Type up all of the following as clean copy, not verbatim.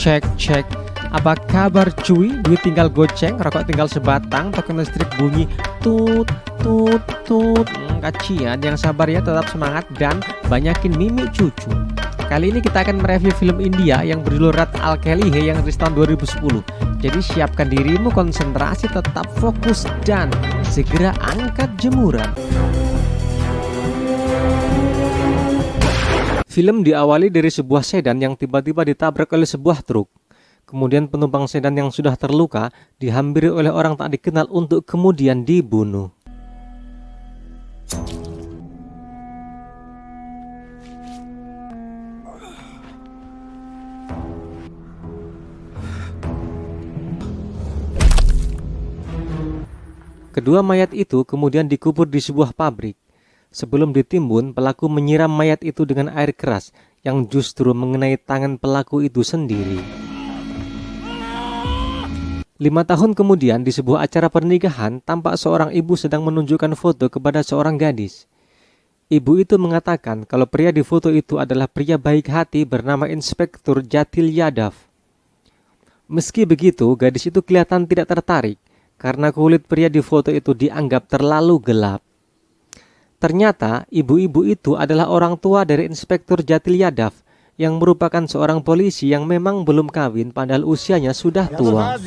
Cek cek. Apa kabar cuy? Duit tinggal goceng, rokok tinggal sebatang, token listrik bunyi tut tut tut. Kasihan, yang sabar ya, tetap semangat dan banyakin mimi cucu. Kali ini kita akan mereview film India yang berjudul Raat Al Khaili yang rilis tahun 2010. Jadi siapkan dirimu, konsentrasi, tetap fokus dan segera angkat jemuran. Film diawali dari sebuah sedan yang tiba-tiba ditabrak oleh sebuah truk. Kemudian penumpang sedan yang sudah terluka dihampiri oleh orang tak dikenal untuk kemudian dibunuh. Kedua mayat itu kemudian dikubur di sebuah pabrik. Sebelum ditimbun, pelaku menyiram mayat itu dengan air keras yang justru mengenai tangan pelaku itu sendiri. 5 tahun kemudian, di sebuah acara pernikahan, tampak seorang ibu sedang menunjukkan foto kepada seorang gadis. Ibu itu mengatakan kalau pria di foto itu adalah pria baik hati bernama Inspektur Jatil Yadav. Meski begitu, gadis itu kelihatan tidak tertarik karena kulit pria di foto itu dianggap terlalu gelap. Ternyata ibu-ibu itu adalah orang tua dari Inspektur Jatil Yadav yang merupakan seorang polisi yang memang belum kawin padahal usianya sudah tua.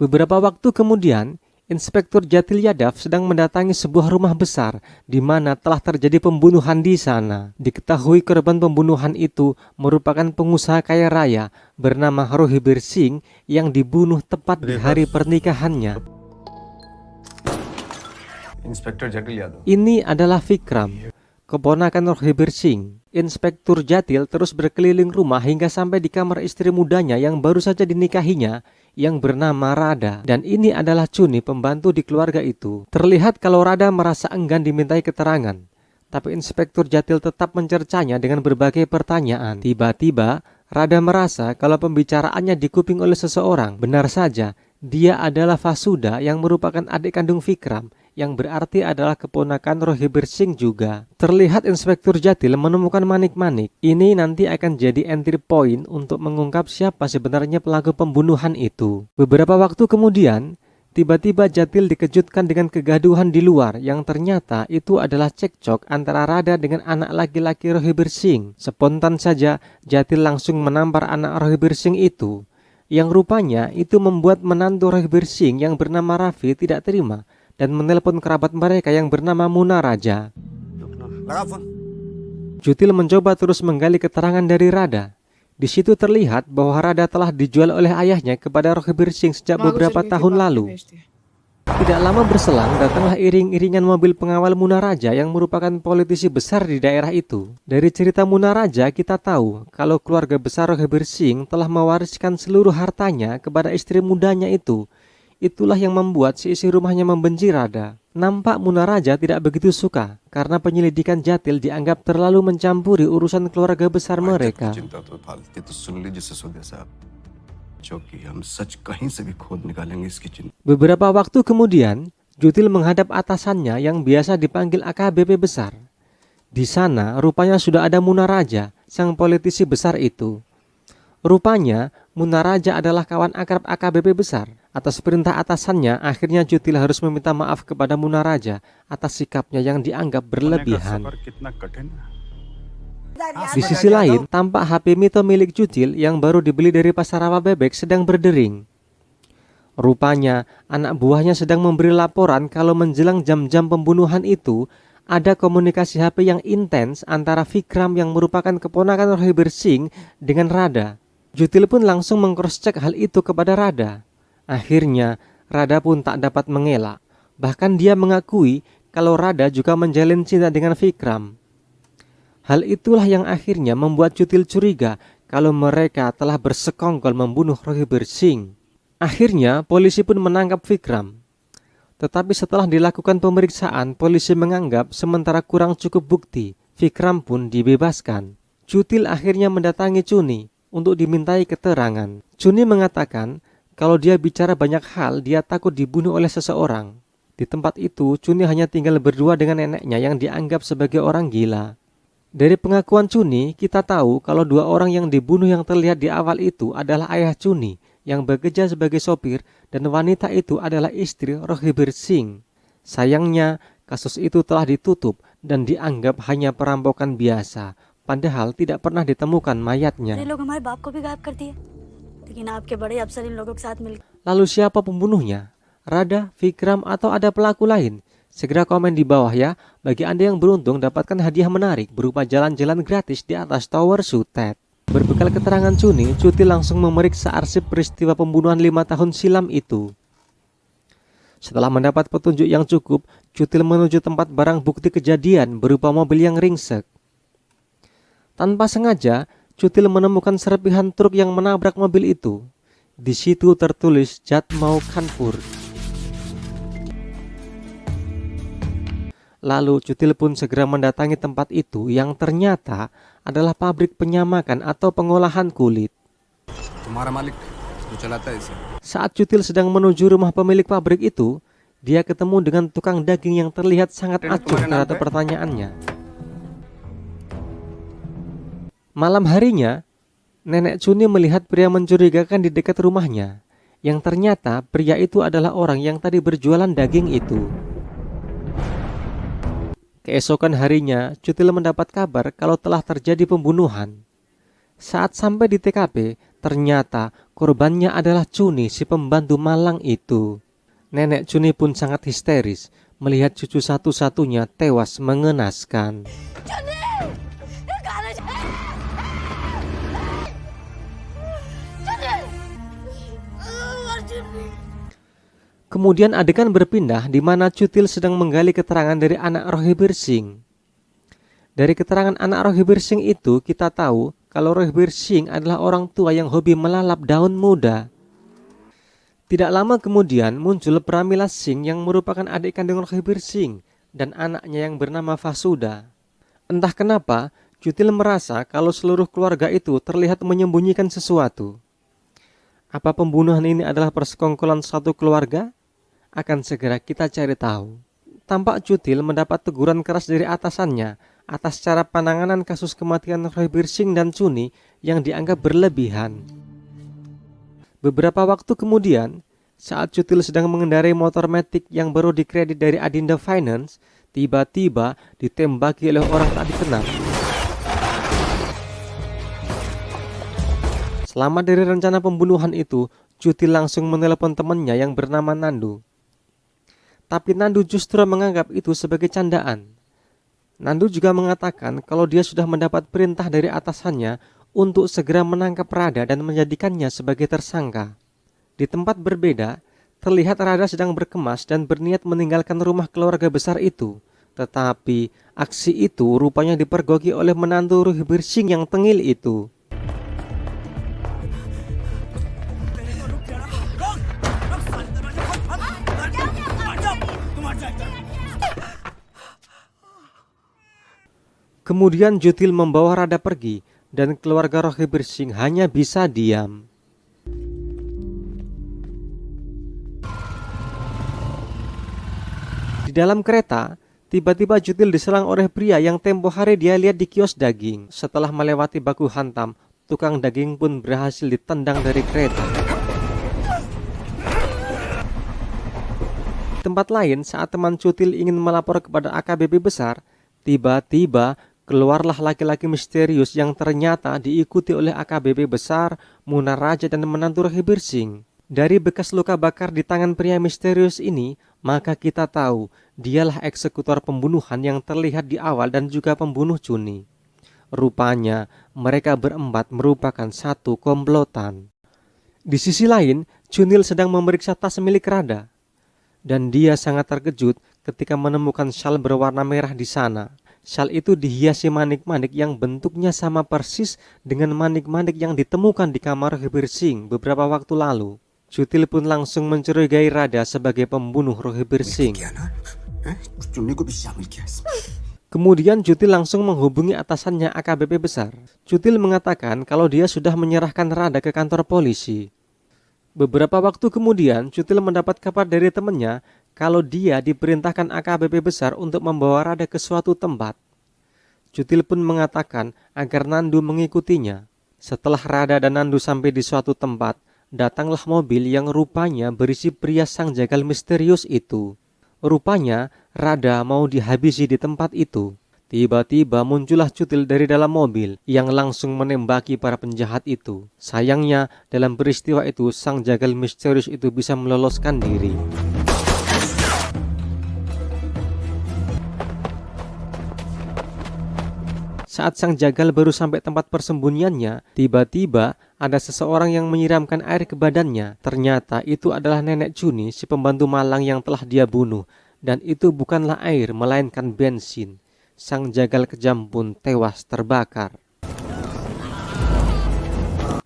Beberapa waktu kemudian, Inspektur Jatil Yadav sedang mendatangi sebuah rumah besar di mana telah terjadi pembunuhan di sana. Diketahui korban pembunuhan itu merupakan pengusaha kaya raya bernama Rohibir Singh yang dibunuh tepat di hari pernikahannya. Inspektur Jatil Yadav. Ini adalah Vikram, keponakan Rohibir Singh. Inspektur Jatil terus berkeliling rumah hingga sampai di kamar istri mudanya yang baru saja dinikahinya yang bernama Radha. Dan ini adalah Chuni, pembantu di keluarga itu. Terlihat kalau Radha merasa enggan dimintai keterangan, tapi Inspektur Jatil tetap mencercanya dengan berbagai pertanyaan. Tiba-tiba Radha merasa kalau pembicaraannya dikuping oleh seseorang. Benar saja, dia adalah Vasuda yang merupakan adik kandung Vikram, yang berarti adalah keponakan Rohibir Singh juga. Terlihat Inspektur Jatil menemukan manik-manik. Ini nanti akan jadi entry point untuk mengungkap siapa sebenarnya pelaku pembunuhan itu. Beberapa waktu kemudian, tiba-tiba Jatil dikejutkan dengan kegaduhan di luar yang ternyata itu adalah cekcok antara Radha dengan anak laki-laki Rohibir Singh. Spontan saja Jatil langsung menampar anak Rohibir Singh itu, yang rupanya itu membuat menantu Rohibir Singh yang bernama Rafi tidak terima dan menelpon kerabat mereka yang bernama Muna Raja. Jatil mencoba terus menggali keterangan dari Radha. Di situ terlihat bahwa Radha telah dijual oleh ayahnya kepada Rohibir Singh sejak beberapa tahun lalu. Tidak lama berselang, datanglah iring-iringan mobil pengawal Muna Raja yang merupakan politisi besar di daerah itu. Dari cerita Muna Raja kita tahu kalau keluarga besar Rohibir Singh telah mewariskan seluruh hartanya kepada istri mudanya itu. Itulah yang membuat si isi rumahnya membenci Radha. Nampak Muna Raja tidak begitu suka karena penyelidikan Jatil dianggap terlalu mencampuri urusan keluarga besar mereka. Beberapa waktu kemudian, Jatil menghadap atasannya yang biasa dipanggil AKBP besar. Di sana rupanya sudah ada Muna Raja, sang politisi besar itu. Rupanya Muna Raja adalah kawan akrab AKBP besar. Atas perintah atasannya, akhirnya Jatil harus meminta maaf kepada Muna Raja atas sikapnya yang dianggap berlebihan. Di sisi lain, tampak HP Mito milik Jatil yang baru dibeli dari pasar rawa bebek sedang berdering. Rupanya, anak buahnya sedang memberi laporan kalau menjelang jam-jam pembunuhan itu, ada komunikasi HP yang intens antara Vikram yang merupakan keponakan Rohibir Singh dengan Radha. Jatil pun langsung meng-cross-check hal itu kepada Radha. Akhirnya, Radha pun tak dapat mengelak. Bahkan dia mengakui kalau Radha juga menjalin cinta dengan Vikram. Hal itulah yang akhirnya membuat Jatil curiga kalau mereka telah bersekongkol membunuh Rohibir Singh. Akhirnya, polisi pun menangkap Vikram. Tetapi setelah dilakukan pemeriksaan, polisi menganggap sementara kurang cukup bukti. Vikram pun dibebaskan. Jatil akhirnya mendatangi Chuni untuk dimintai keterangan. Chuni mengatakan kalau dia bicara banyak hal, dia takut dibunuh oleh seseorang. Di tempat itu, Chuni hanya tinggal berdua dengan neneknya yang dianggap sebagai orang gila. Dari pengakuan Chuni, kita tahu kalau dua orang yang dibunuh yang terlihat di awal itu adalah ayah Chuni yang bekerja sebagai sopir dan wanita itu adalah istri Rohibir Singh. Sayangnya, kasus itu telah ditutup dan dianggap hanya perampokan biasa, padahal tidak pernah ditemukan mayatnya. Lalu siapa pembunuhnya? Rada, Vikram, atau ada pelaku lain? Segera komen di bawah ya. Bagi Anda yang beruntung dapatkan hadiah menarik berupa jalan-jalan gratis di atas Tower Sutet. Berbekal keterangan Chuni, Cutil langsung memeriksa arsip peristiwa pembunuhan 5 tahun silam itu. Setelah mendapat petunjuk yang cukup, Cutil menuju tempat barang bukti kejadian berupa mobil yang ringsek. Tanpa sengaja, Cutil menemukan serpihan truk yang menabrak mobil itu. Di situ tertulis Jatmau Kanpur. Lalu Cutil pun segera mendatangi tempat itu yang ternyata adalah pabrik penyamakan atau pengolahan kulit. Saat Cutil sedang menuju rumah pemilik pabrik itu, dia ketemu dengan tukang daging yang terlihat sangat acuh terhadap pertanyaannya. Malam harinya, nenek Chuni melihat pria mencurigakan di dekat rumahnya, yang ternyata pria itu adalah orang yang tadi berjualan daging itu. Keesokan harinya, Cutil mendapat kabar kalau telah terjadi pembunuhan. Saat sampai di TKP, ternyata korbannya adalah Chuni, si pembantu malang itu. Nenek Chuni pun sangat histeris melihat cucu satu-satunya tewas mengenaskan. Kemudian adegan berpindah di mana Cutil sedang menggali keterangan dari anak Rohibir Singh. Dari keterangan anak Rohibir Singh itu kita tahu kalau Rohibir Singh adalah orang tua yang hobi melalap daun muda. Tidak lama kemudian muncul Pramila Singh yang merupakan adik kandung Rohibir Singh dan anaknya yang bernama Vasuda. Entah kenapa Cutil merasa kalau seluruh keluarga itu terlihat menyembunyikan sesuatu. Apa pembunuhan ini adalah persekongkolan satu keluarga? Akan segera kita cari tahu. Tampak Cutil mendapat teguran keras dari atasannya atas cara penanganan kasus kematian Rohibir Singh dan Chuni yang dianggap berlebihan. Beberapa waktu kemudian, saat Cutil sedang mengendarai motor metik yang baru dikredit dari Adinda Finance, tiba-tiba ditembaki oleh orang tak dikenal. Selamat dari rencana pembunuhan itu, Cutil langsung menelepon temannya yang bernama Nandu. Tapi Nandu justru menganggap itu sebagai candaan. Nandu juga mengatakan kalau dia sudah mendapat perintah dari atasannya untuk segera menangkap Rada dan menjadikannya sebagai tersangka. Di tempat berbeda, terlihat Rada sedang berkemas dan berniat meninggalkan rumah keluarga besar itu. Tetapi aksi itu rupanya dipergoki oleh menantu Rohibir Singh yang tengil itu. Kemudian Cutil membawa Rada pergi dan keluarga Rohibir Singh hanya bisa diam. Di dalam kereta, tiba-tiba Cutil diserang oleh pria yang tempo hari dia lihat di kios daging. Setelah melewati baku hantam, tukang daging pun berhasil ditendang dari kereta. Di tempat lain, saat teman Cutil ingin melapor kepada AKBP besar, tiba-tiba keluarlah laki-laki misterius yang ternyata diikuti oleh AKBP besar, Muna Raja dan menantu Rohibir Singh. Dari bekas luka bakar di tangan pria misterius ini, maka kita tahu dialah eksekutor pembunuhan yang terlihat di awal dan juga pembunuh Chuni. Rupanya mereka berempat merupakan satu komplotan. Di sisi lain, Chunil sedang memeriksa tas milik Rada. Dan dia sangat terkejut ketika menemukan syal berwarna merah di sana. Syal itu dihiasi manik-manik yang bentuknya sama persis dengan manik-manik yang ditemukan di kamar Rohibir Singh beberapa waktu lalu. Cutil pun langsung mencurigai Rada sebagai pembunuh Rohibir Singh. Kemudian Cutil langsung menghubungi atasannya AKBP besar. Cutil mengatakan kalau dia sudah menyerahkan Rada ke kantor polisi. Beberapa waktu kemudian Cutil mendapat kabar dari temannya kalau dia diperintahkan AKBP besar untuk membawa Rada ke suatu tempat. Cutil pun mengatakan agar Nandu mengikutinya. Setelah Rada dan Nandu sampai di suatu tempat, datanglah mobil yang rupanya berisi pria sang jagal misterius itu. Rupanya Rada mau dihabisi di tempat itu. Tiba-tiba muncullah Cutil dari dalam mobil yang langsung menembaki para penjahat itu. Sayangnya dalam peristiwa itu sang jagal misterius itu bisa meloloskan diri. Saat sang jagal baru sampai tempat persembunyiannya, tiba-tiba ada seseorang yang menyiramkan air ke badannya. Ternyata itu adalah Nenek Cuni, si pembantu malang yang telah dia bunuh. Dan itu bukanlah air, melainkan bensin. Sang jagal kejam pun tewas terbakar.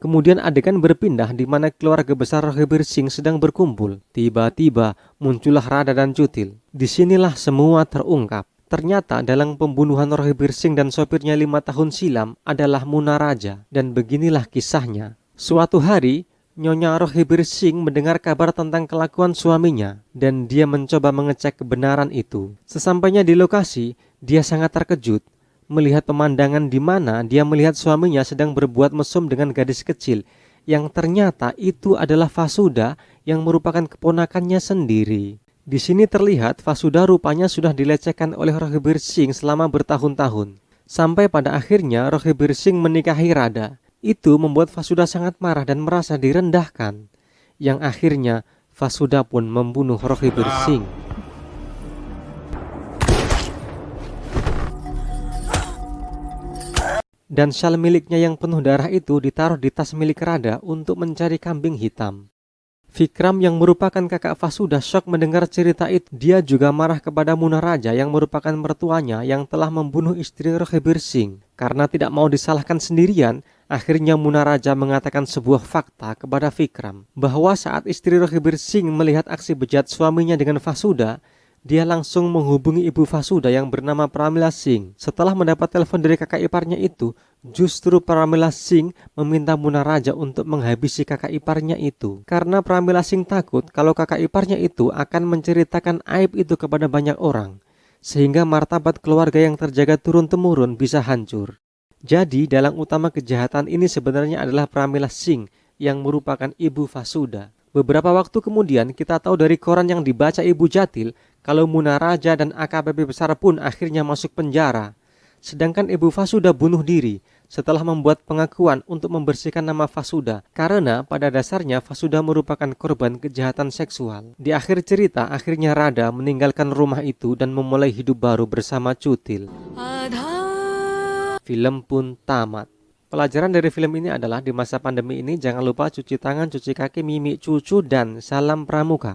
Kemudian adegan berpindah di mana keluarga besar Rohi Birsing sedang berkumpul. Tiba-tiba muncullah Rada dan Cutil. Disinilah semua terungkap. Ternyata dalam pembunuhan Rohi Birsing dan sopirnya 5 tahun silam adalah Munaraja. Dan beginilah kisahnya. Suatu hari, Nyonya Rohi Birsing mendengar kabar tentang kelakuan suaminya dan dia mencoba mengecek kebenaran itu. Sesampainya di lokasi, dia sangat terkejut melihat pemandangan di mana dia melihat suaminya sedang berbuat mesum dengan gadis kecil yang ternyata itu adalah Fasuda yang merupakan keponakannya sendiri. Di sini terlihat Fasuda rupanya sudah dilecehkan oleh Rohi Birsing selama bertahun-tahun. Sampai pada akhirnya Rohi Birsing menikahi Rada. Itu membuat Fasuda sangat marah dan merasa direndahkan. Yang akhirnya Fasuda pun membunuh Rohi Birsing. Dan syal miliknya yang penuh darah itu ditaruh di tas milik Rada untuk mencari kambing hitam. Vikram yang merupakan kakak Fasuda syok mendengar cerita itu. Dia juga marah kepada Munaraja yang merupakan mertuanya yang telah membunuh istri Rohi Birsing. Karena tidak mau disalahkan sendirian, akhirnya Munaraja mengatakan sebuah fakta kepada Vikram bahwa saat istri Rohi Birsing melihat aksi bejat suaminya dengan Fasuda, dia langsung menghubungi ibu Fasuda yang bernama Pramila Singh. Setelah mendapat telepon dari kakak iparnya itu, justru Pramila Singh meminta Munaraja untuk menghabisi kakak iparnya itu. Karena Pramila Singh takut kalau kakak iparnya itu akan menceritakan aib itu kepada banyak orang, sehingga martabat keluarga yang terjaga turun-temurun bisa hancur. Jadi dalang utama kejahatan ini sebenarnya adalah Pramila Singh yang merupakan ibu Fasuda. Beberapa waktu kemudian kita tahu dari koran yang dibaca Ibu Jatil kalau Munaraja dan AKBP besar pun akhirnya masuk penjara. Sedangkan Ibu Fasuda bunuh diri setelah membuat pengakuan untuk membersihkan nama Fasuda. Karena pada dasarnya Fasuda merupakan korban kejahatan seksual. Di akhir cerita akhirnya Rada meninggalkan rumah itu dan memulai hidup baru bersama Cutil. Film pun tamat. Pelajaran dari film ini adalah di masa pandemi ini jangan lupa cuci tangan, cuci kaki, mimik cucu, dan salam pramuka.